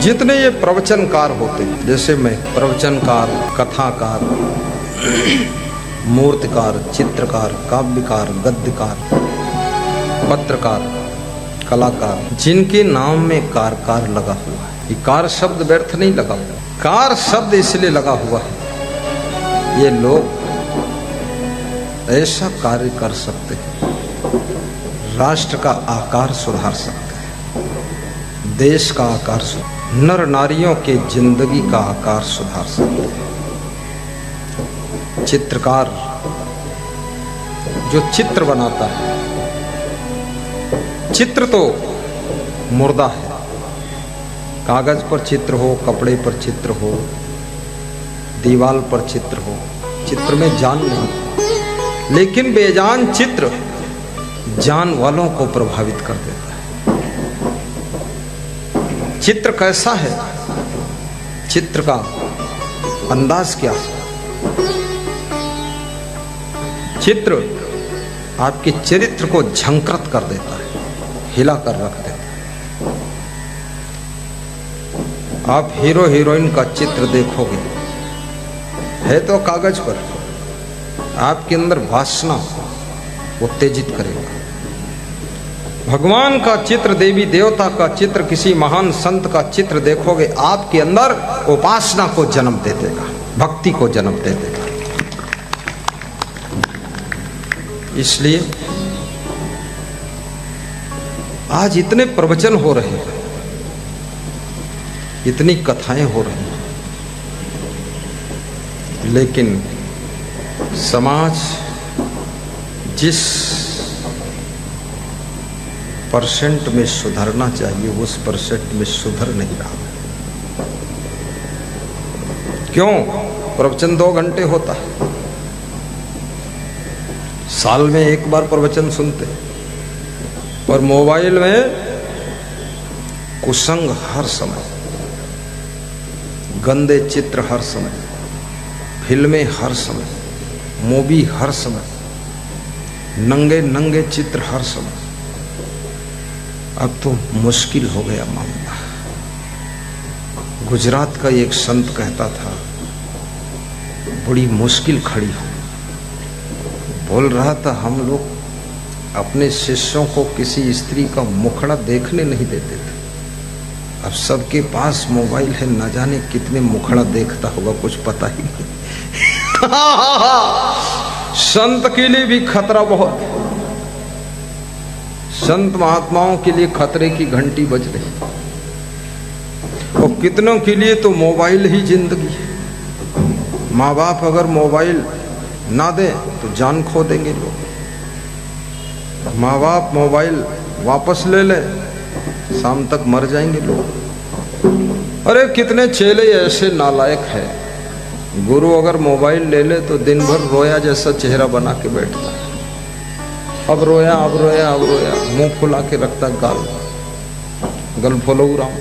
जितने ये प्रवचनकार होते हैं, जैसे मैं प्रवचनकार, कथाकार, मूर्तिकार, चित्रकार, काव्यकार, गद्यकार, पत्रकार, कलाकार, जिनके नाम में कार कार लगा हुआ है। ये कार शब्द व्यर्थ नहीं लगा हुआ, कार शब्द इसलिए लगा हुआ है ये लोग ऐसा कार्य कर सकते हैं, राष्ट्र का आकार सुधार सकते हैं, देश का आकार सुधार, नर नारियों के जिंदगी का आकार सुधार सकते हैं। चित्रकार जो चित्र बनाता है, चित्र तो मुर्दा है, कागज पर चित्र हो, कपड़े पर चित्र हो, दीवार पर चित्र हो, चित्र में जान नहीं, लेकिन बेजान चित्र जान वालों को प्रभावित कर देता है। चित्र कैसा है, चित्र का अंदाज क्या है? चित्र आपके चरित्र को झंकृत कर देता है, हिला कर रख देता है। आप हीरो हीरोइन का चित्र देखोगे, है तो कागज पर, आपके अंदर वासना उत्तेजित करेगा। भगवान का चित्र, देवी देवता का चित्र, किसी महान संत का चित्र देखोगे, आपके अंदर उपासना को जन्म दे देगा, भक्ति को जन्म दे देगा। इसलिए आज इतने प्रवचन हो रहे हैं, इतनी कथाएं हो रही हैं, लेकिन समाज जिस परसेंट में सुधरना चाहिए उस परसेंट में सुधर नहीं रहा। क्यों? प्रवचन 2 घंटे होता है, साल में एक बार प्रवचन सुनते, और मोबाइल में कुसंग हर समय, गंदे चित्र हर समय, फिल्में हर समय, मूवी हर समय, नंगे नंगे चित्र हर समय। अब तो मुश्किल हो गया मामला। गुजरात का एक संत कहता था, बड़ी मुश्किल खड़ी हो। बोल रहा था, हम लोग अपने शिष्यों को किसी स्त्री का मुखड़ा देखने नहीं देते थे, अब सबके पास मोबाइल है, न जाने कितने मुखड़ा देखता होगा, कुछ पता ही नहीं। संत के लिए भी खतरा बहुत है, संत महात्माओं के लिए खतरे की घंटी बज रही, और कितनों के लिए तो मोबाइल ही जिंदगी है। माँ बाप अगर मोबाइल ना दे तो जान खो देंगे लोग, माँ बाप मोबाइल वापस ले ले, शाम तक मर जाएंगे लोग। अरे कितने चेले ऐसे नालायक है, गुरु अगर मोबाइल ले ले तो दिन भर रोया जैसा चेहरा बना के बैठता है, अब रोया अब रोया अब रोया, मुंह फुला के रखता, गल फुलो राम।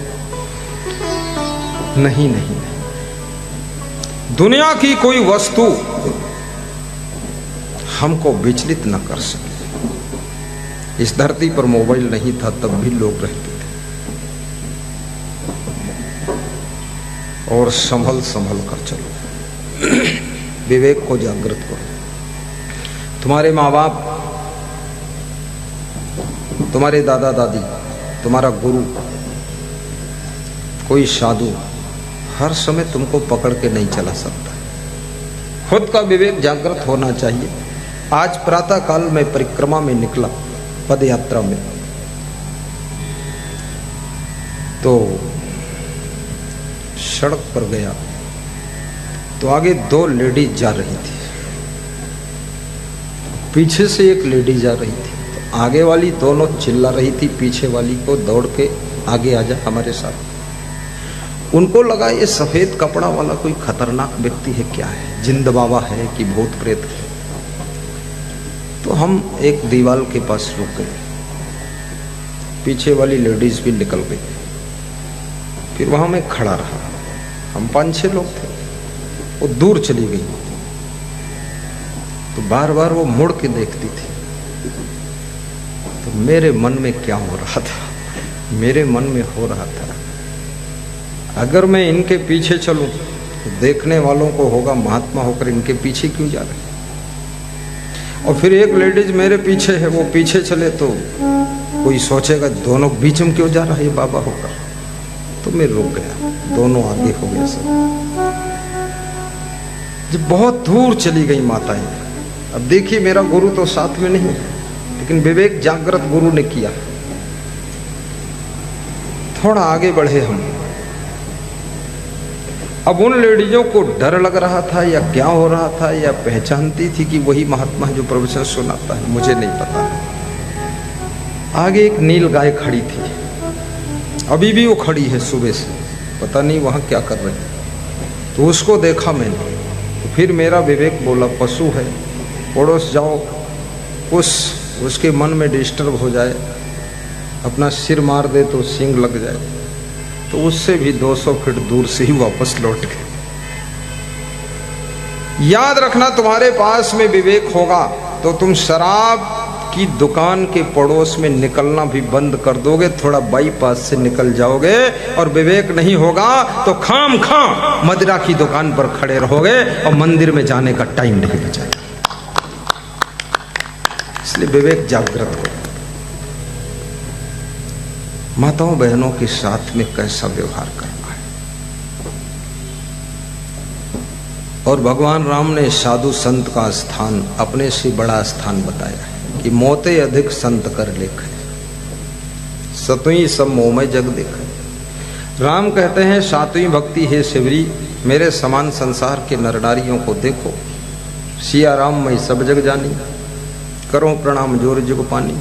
नहीं नहीं, दुनिया की कोई वस्तु हमको विचलित न कर सके। इस धरती पर मोबाइल नहीं था तब भी लोग रहते थे, और संभल संभल कर चलो, विवेक को जागृत करो। तुम्हारे माँ बाप, तुम्हारे दादा दादी, तुम्हारा गुरु, कोई साधु हर समय तुमको पकड़ के नहीं चला सकता। खुद का विवेक जागृत होना चाहिए। आज प्रातः काल में परिक्रमा में निकला, पद यात्रा में, तो सड़क पर गया तो आगे 2 लेडीज जा रही थी, पीछे से एक लेडी जा रही थी। तो आगे वाली दोनों चिल्ला रही थी पीछे वाली को, दौड़ के आगे आ जा हमारे साथ। उनको लगा ये सफेद कपड़ा वाला कोई खतरनाक व्यक्ति है, क्या है, जिंद बाबा है कि भूत प्रेत है। तो हम एक दीवार के पास रुक गए, पीछे वाली लेडीज भी निकल गई, फिर वहां मैं खड़ा रहा। हम 5-6 लोग थे, वो दूर चली गई, तो बार बार वो मुड़ के देखती थी। तो मेरे मन में क्या हो रहा था, मेरे मन में हो रहा था अगर मैं इनके पीछे चलूं तो देखने वालों को होगा महात्मा होकर इनके पीछे क्यों जा रहे हैं। और फिर एक लेडीज मेरे पीछे है, वो पीछे चले तो कोई सोचेगा दोनों बीच में क्यों जा रहा है ये बाबा होकर। तो मैं रुक गया, दोनों आगे हो गए सब। जब बहुत दूर चली गई माताएं, अब देखिए मेरा गुरु तो साथ में नहीं है, लेकिन विवेक जागृत गुरु ने किया। थोड़ा आगे बढ़े हम। अब उन लेडीजों को डर लग रहा था या क्या हो रहा था, या पहचानती थी कि वही महात्मा जो प्रवचन सुनाता है, मुझे नहीं पता। आगे एक नील गाय खड़ी थी, अभी भी वो खड़ी है सुबह से, पता नहीं वहां क्या कर रही। तो उसको देखा मैंने, तो फिर मेरा विवेक बोला पशु है, पड़ोस जाओ, उसके मन में डिस्टर्ब हो जाए, अपना सिर मार दे तो सींग लग जाए। तो उससे भी 200 फीट दूर से ही वापस लौट गए। याद रखना, तुम्हारे पास में विवेक होगा तो तुम शराब की दुकान के पड़ोस में निकलना भी बंद कर दोगे, थोड़ा बाईपास से निकल जाओगे। और विवेक नहीं होगा तो खाम खाम मदिरा की दुकान पर खड़े रहोगे और मंदिर में जाने का टाइम नहीं बचेगा। इसलिए विवेक जागृत हो। माताओं बहनों के साथ में कैसा व्यवहार करना है। और भगवान राम ने साधु संत का स्थान अपने से बड़ा स्थान बताया है कि मोते अधिक संत कर लेख, सतुई सब मोह में जग देख। राम कहते हैं सातवीं भक्ति है शिवरी, मेरे समान संसार के नर नारियों को देखो। सिया राम मैं सब जग जानी, करो प्रणाम जोर जुग पानी।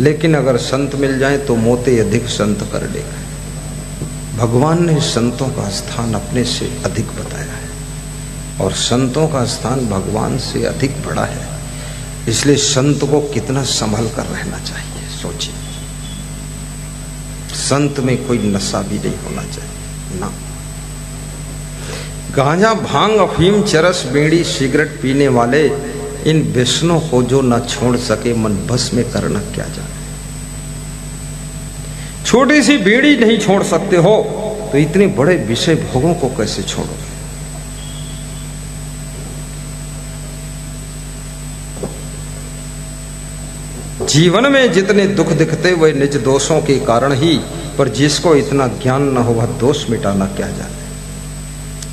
लेकिन अगर संत मिल जाए तो मोते अधिक संत कर लेगा। भगवान ने संतों का स्थान अपने से अधिक बताया है, और संतों का स्थान भगवान से अधिक बड़ा है। इसलिए संत को कितना संभल कर रहना चाहिए, सोचिए। संत में कोई नशा भी नहीं होना चाहिए ना। गांजा, भांग, अफीम, चरस, बीड़ी, सिगरेट पीने वाले इन व्यसनों को जो न छोड़ सके, मन बस में करना क्या जाने। छोटी सी बीड़ी नहीं छोड़ सकते हो तो इतने बड़े विषय भोगों को कैसे छोड़ोगे। जीवन में जितने दुख दिखते वे निज दोषों के कारण ही, पर जिसको इतना ज्ञान न हो वह दोष मिटाना क्या जाने।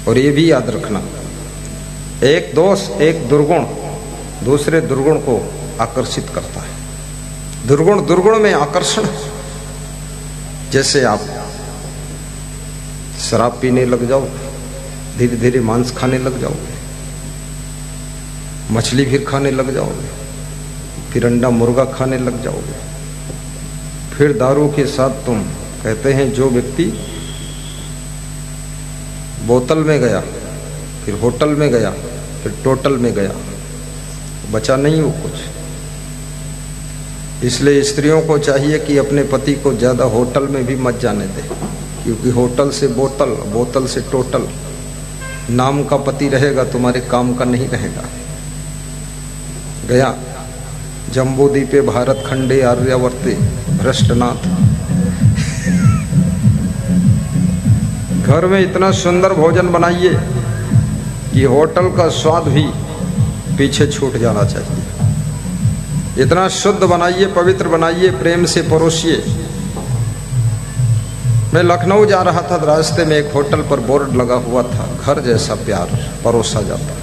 और ये भी याद रखना, एक दोष, एक दुर्गुण दूसरे दुर्गुण को आकर्षित करता है। दुर्गुण दुर्गुण में आकर्षण। जैसे आप शराब पीने लग जाओ, धीरे धीरे मांस खाने लग जाओगे, मछली फिर खाने लग जाओगे, फिर अंडा मुर्गा खाने लग जाओगे, फिर दारू के साथ तुम, कहते हैं जो व्यक्ति बोतल में गया, फिर होटल में गया, फिर टोटल में गया, बचा नहीं हो कुछ। इसलिए स्त्रियों को चाहिए कि अपने पति को ज्यादा होटल में भी मत जाने दे, क्योंकि होटल से बोतल, बोतल से टोटल। नाम का पति रहेगा, तुम्हारे काम का नहीं रहेगा। गया जम्बूद्वीपे भारत खंडे आर्यावर्ते भ्रष्टनाथ। घर में इतना सुंदर भोजन बनाइए कि होटल का स्वाद भी पीछे छूट जाना चाहिए। इतना शुद्ध बनाइए, पवित्र बनाइए, प्रेम से परोसिए। मैं लखनऊ जा रहा था, रास्ते में एक होटल पर बोर्ड लगा हुआ था, घर जैसा प्यार परोसा जाता।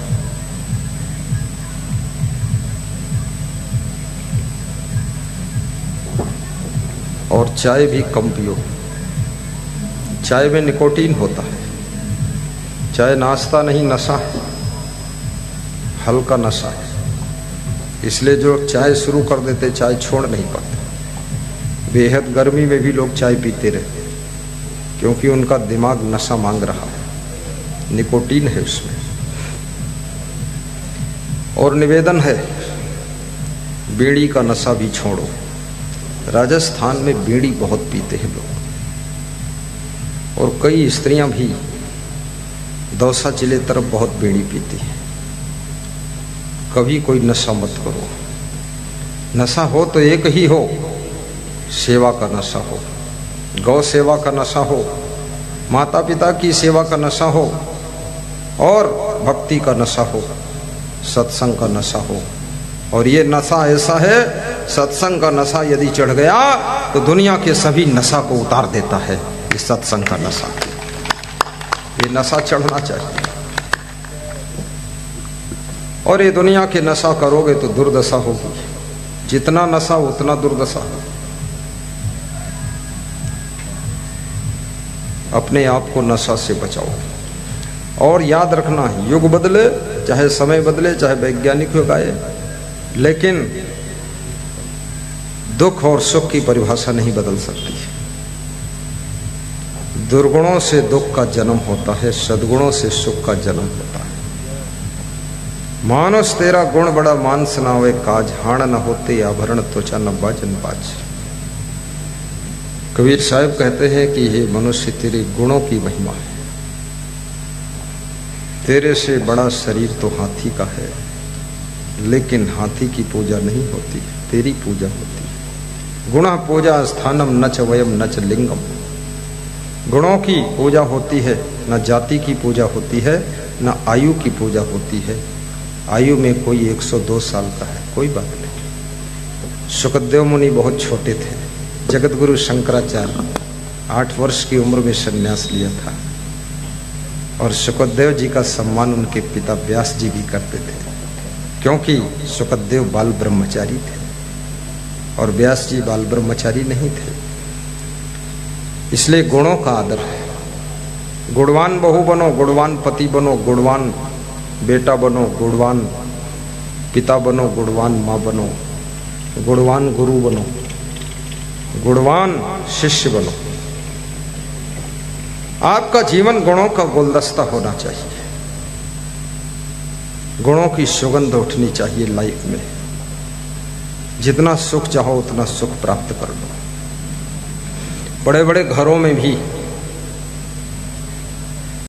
और चाय भी कम पियो। चाय में निकोटीन होता है। चाय नाश्ता नहीं, नशा है, हल्का नशा है। इसलिए जो चाय शुरू कर देते चाय छोड़ नहीं पाते। बेहद गर्मी में भी लोग चाय पीते रहते, क्योंकि उनका दिमाग नशा मांग रहा है, निकोटीन है उसमें। और निवेदन है, बीड़ी का नशा भी छोड़ो। राजस्थान में बीड़ी बहुत पीते हैं लोग, और कई स्त्रियां भी दौसा जिले तरफ बहुत बीड़ी पीती हैं। कभी कोई नशा मत करो। नशा हो तो एक ही हो, सेवा का नशा हो, गौ सेवा का नशा हो, माता पिता की सेवा का नशा हो और भक्ति का नशा हो, सत्संग का नशा हो। और ये नशा ऐसा है, सत्संग का नशा यदि चढ़ गया तो दुनिया के सभी नशा को उतार देता है। ये सत्संग का नशा, ये नशा चढ़ना चाहिए। और ये दुनिया के नशा करोगे तो दुर्दशा होगी। जितना नशा उतना दुर्दशा हो। अपने आप को नशा से बचाओ। और याद रखना, युग बदले, चाहे समय बदले, चाहे वैज्ञानिक युग आए, लेकिन दुख और सुख की परिभाषा नहीं बदल सकती। दुर्गुणों से दुख का जन्म होता है, सद्गुणों से सुख का जन्म होता है। मानुष तेरा गुण बड़ा मानस ना होए काज, हाण न होते आभरण त्वचा न बाजन बाज। कबीर साहब कहते हैं कि हे मनुष्य, तेरे गुणों की महिमा है। तेरे से बड़ा शरीर तो हाथी का है, लेकिन हाथी की पूजा नहीं होती, तेरी पूजा होती है। गुणः पूजा स्थानम न च वयम न च लिंगम। गुणों की पूजा होती है, न जाति की पूजा होती है, न आयु की पूजा होती है। आयु में कोई 102 साल का है, कोई बात नहीं। सुखदेव मुनि बहुत छोटे थे। जगत गुरु शंकराचार्य 8 वर्ष की उम्र में संन्यास लिया था। और सुखदेव जी का सम्मान उनके पिता व्यास जी भी करते थे, क्योंकि सुखदेव बाल ब्रह्मचारी थे और व्यास जी बाल ब्रह्मचारी नहीं थे। इसलिए गुणों का आदर है। गुणवान बहू बनो, गुणवान पति बनो, गुणवान बेटा बनो, गुणवान पिता बनो, गुणवान माँ बनो, गुणवान गुरु बनो, गुणवान शिष्य बनो। आपका जीवन गुणों का गुलदस्ता होना चाहिए। गुणों की सुगंध उठनी चाहिए लाइफ में। जितना सुख चाहो उतना सुख प्राप्त कर लो। बड़े बड़े घरों में भी